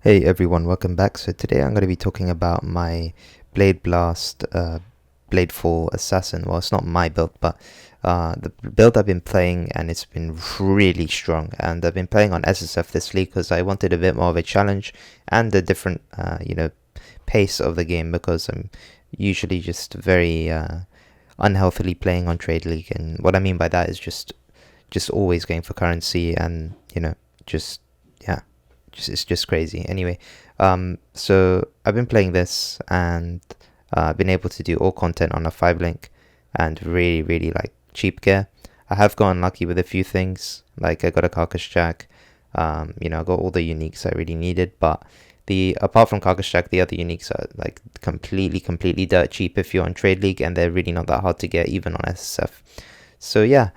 Hey everyone, welcome back. So today I'm going to be talking about my Blade Blast Bladefall Assassin. Well, it's not my build, but the build I've been playing, and it's been really strong. And I've been playing on SSF this league because I wanted a bit more of a challenge and a different, pace of the game, because I'm usually just very unhealthily playing on Trade League. And what I mean by that is just always going for currency, and just yeah, it's just crazy. Anyway, so I've been playing this, and I've been able to do all content on a 5 link and really like cheap gear. I have gotten lucky with a few things, like I got a carcass jack. I got all the uniques I really needed, but the apart from carcass jack, the other uniques are like completely dirt cheap if you're on Trade League, and they're really not that hard to get even on SSF. So yeah,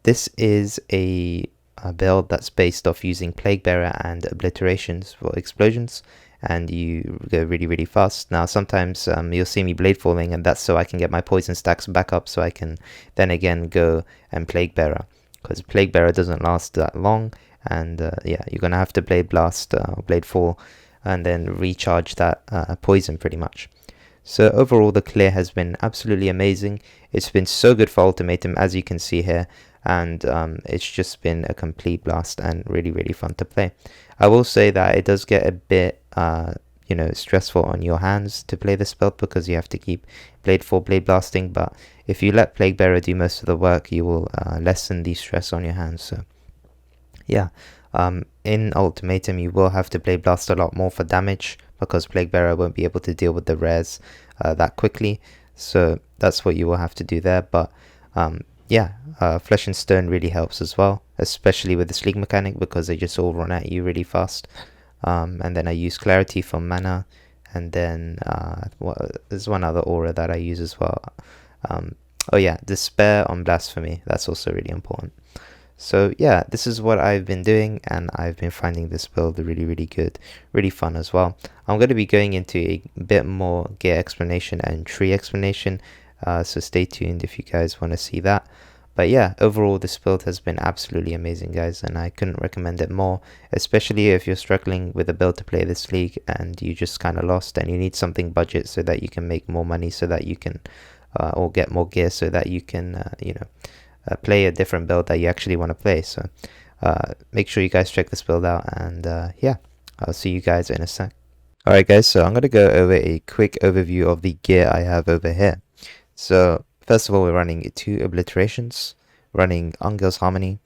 this is a build that's based off using Plague Bearer and Obliterations for explosions, and you go really fast. Now sometimes you'll see me blade falling, and that's so I can get my poison stacks back up, so I can then again go and Plague Bearer, because Plague Bearer doesn't last that long. And yeah, you're gonna have to Blade Blast or Blade Fall and then recharge that poison pretty much. So overall, the clear has been absolutely amazing. It's been so good for Ultimatum, as you can see here, and it's just been a complete blast and really fun to play. I will say that it does get a bit stressful on your hands to play this build, because you have to keep blade blasting, but if you let Plague Bearer do most of the work, you will lessen the stress on your hands. So yeah, in Ultimatum you will have to Blade Blast a lot more for damage, because Plague Bearer won't be able to deal with the rares that quickly. So that's what you will have to do there. But yeah, Flesh and Stone really helps as well, especially with the Sleek mechanic, because they just all run at you really fast. And then I use Clarity for mana, and then there's one other aura that I use as well. Oh yeah, Despair on Blasphemy, that's also really important. So yeah, this is what I've been doing, and I've been finding this build really good, really fun as well. I'm going to be going into a bit more gear explanation and tree explanation, so stay tuned if you guys want to see that. But yeah, overall this build has been absolutely amazing, guys, and I couldn't recommend it more, especially if you're struggling with a build to play this league and you just kind of lost and you need something budget so that you can make more money, so that you can or get more gear, so that you can play a different build that you actually want to play. So make sure you guys check this build out, and yeah, I'll see you guys in a sec. Alright guys, so I'm going to go over a quick overview of the gear I have over here. So first of all, we're running 2 Obliterations, running Ungal's Harmony,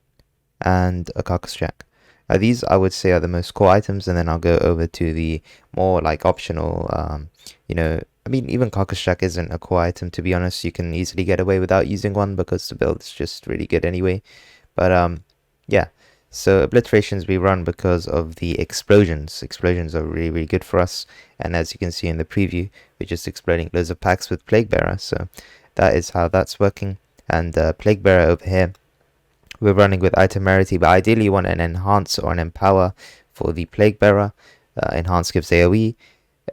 and a Carcass Jack. These I would say are the most core items, and then I'll go over to the more like optional, I mean, even Carcass Jack isn't a core item, to be honest. You can easily get away without using one, because the build is just really good anyway. But yeah, so Obliterations we run because of the explosions. Explosions are really good for us, and as you can see in the preview, we're just exploding loads of packs with Plague Bearer, so that is how that's working. And Plague Bearer over here, we're running with item rarity, but ideally you want an Enhance or an Empower for the Plague Bearer. Enhance gives AoE,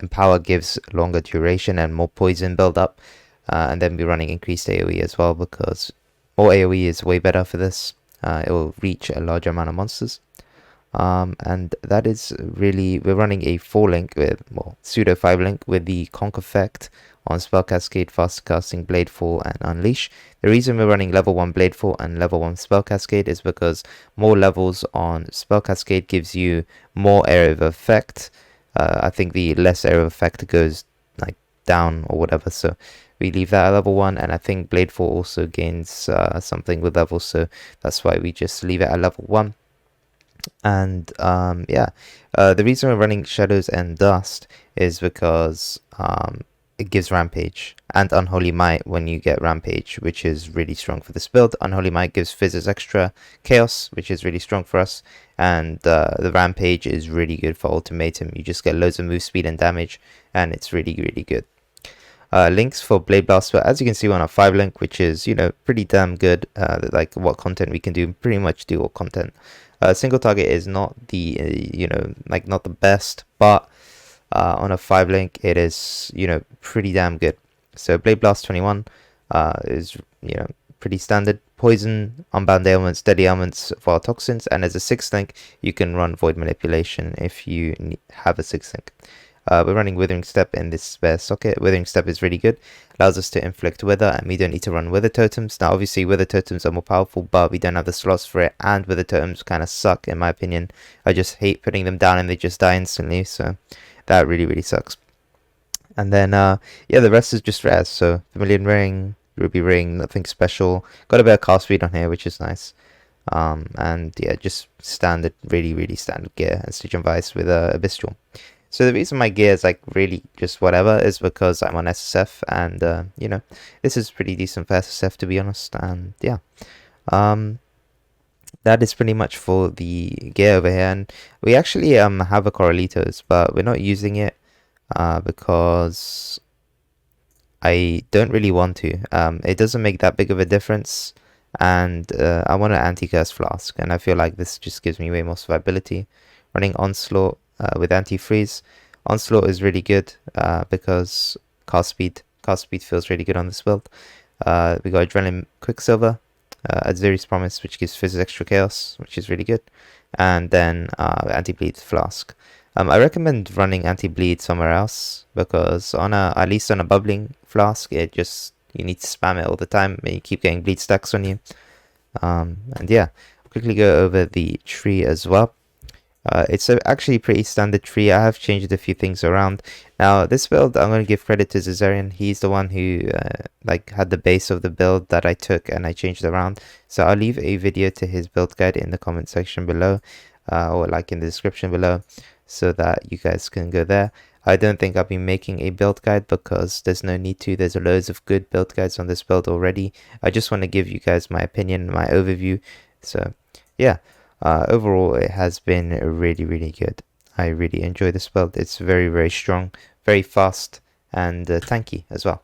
Empower gives longer duration and more poison build up, and then we're running increased AoE as well, because more AoE is way better for this. It will reach a larger amount of monsters, and that is really, we're running a 4 link with, well, pseudo 5 link with the Conk effect on Spell Cascade, Fast Casting, Blade Fall, and Unleash. The reason we're running level 1 Blade Fall and level 1 Spell Cascade is because more levels on Spell Cascade gives you more area of effect. I think the less area of effect goes like down or whatever, so we leave that at level 1, and I think Blade Fall also gains something with levels, so that's why we just leave it at level 1. And yeah, the reason we're running Shadows and Dust is because it gives Rampage and Unholy Might when you get Rampage, which is really strong for this build. Unholy Might gives Fizz's extra Chaos, which is really strong for us, and the Rampage is really good for Ultimatum. You just get loads of move speed and damage, and it's really good. Links for Blade Blast, but as you can see, we're on a 5 link, which is, pretty damn good. Like what content we can do, pretty much do all content. Single target is not the not the best, but on a 5 link it is pretty damn good. So Blade Blast 21 is pretty standard. poison, unbound ailments, deadly ailments, vile toxins, and as a 6th link, you can run void manipulation if you have a 6th link. We're running Withering Step in this spare socket. Withering Step is really good. Allows us to inflict Wither, and we don't need to run Wither Totems. Now, obviously, Wither Totems are more powerful, but we don't have the slots for it, and Wither Totems kind of suck, in my opinion. I just hate putting them down and they just die instantly, so that really, really sucks. And then, yeah, the rest is just rares. So, Vermilion Ring, Ruby Ring, nothing special. Got a bit of cast speed on here, which is nice. And yeah, just standard, really, really standard gear and Stygian Vice with Abyss Jewel. So the reason my gear is like really just whatever is because I'm on SSF, and you know, this is pretty decent for SSF, to be honest. And yeah, that is pretty much for the gear over here. And we actually have a Corralitos, but we're not using it because I don't really want to. It doesn't make that big of a difference, and I want an anti-curse flask, and I feel like this just gives me way more survivability. Running Onslaught with anti-freeze. Onslaught is really good because cast speed feels really good on this build. We got Adrenaline Quicksilver, Aziri's Promise, which gives Fizz extra chaos, which is really good, and then anti-bleed flask. I recommend running anti-bleed somewhere else because at least on a bubbling flask, you need to spam it all the time and you keep getting bleed stacks on you. And yeah, I'll quickly go over the tree as well. It's actually pretty standard tree. I have changed a few things around. Now this build, I'm going to give credit to Zazarian. He's the one who like had the base of the build that I took and I changed around. So I'll leave a video to his build guide in the comment section below, or like in the description below, so that you guys can go there. I don't think I'll be making a build guide because there's no need to. There's loads of good build guides on this build already. I just want to give you guys my opinion, my overview. So yeah. Overall, it has been really, really good. I really enjoy this build. It's very, very strong, very fast, and tanky as well.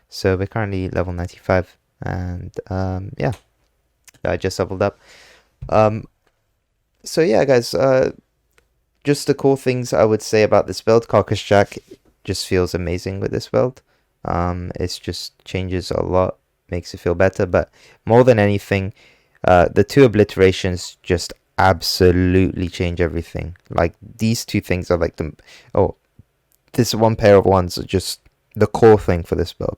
So we're currently level 95, and yeah, I just leveled up. So yeah, guys, just the cool things I would say about this build. Carcass Jack just feels amazing with this build. It just changes a lot, makes it feel better, but more than anything, the 2 obliterations just absolutely change everything. Like these 2 things are like this 1 pair of ones are just the core thing for this build.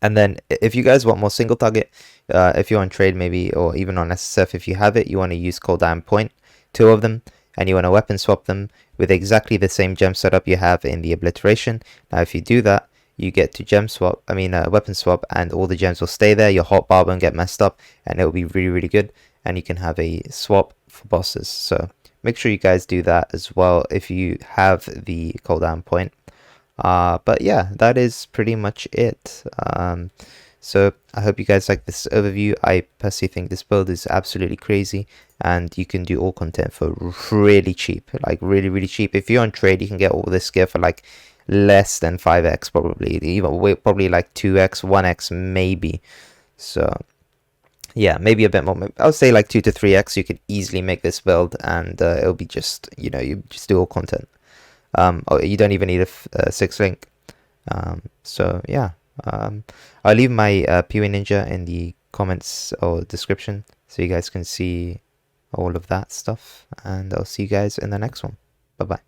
And then if you guys want more single target, if you're on trade maybe, or even on SSF, if you have it, you want to use Cold Iron Point, 2 of them, and you want to weapon swap them with exactly the same gem setup you have in the obliteration. Now if you do that, you get to weapon swap, and all the gems will stay there. Your hotbar won't get messed up, and it will be really, really good. And you can have a swap for bosses. So make sure you guys do that as well if you have the Cold Iron Point. But yeah, that is pretty much it. So I hope you guys like this overview. I personally think this build is absolutely crazy, and you can do all content for really cheap, like really, really cheap. If you're on trade, you can get all this gear for like less than 5x, probably even probably like 2x, 1x maybe. So yeah, maybe a bit more. I would say like 2 to 3x. You could easily make this build, and it'll be just, you just do all content. You don't even need a 6th link. So yeah, I'll leave my PoE Ninja in the comments or description so you guys can see all of that stuff, and I'll see you guys in the next one. Bye bye.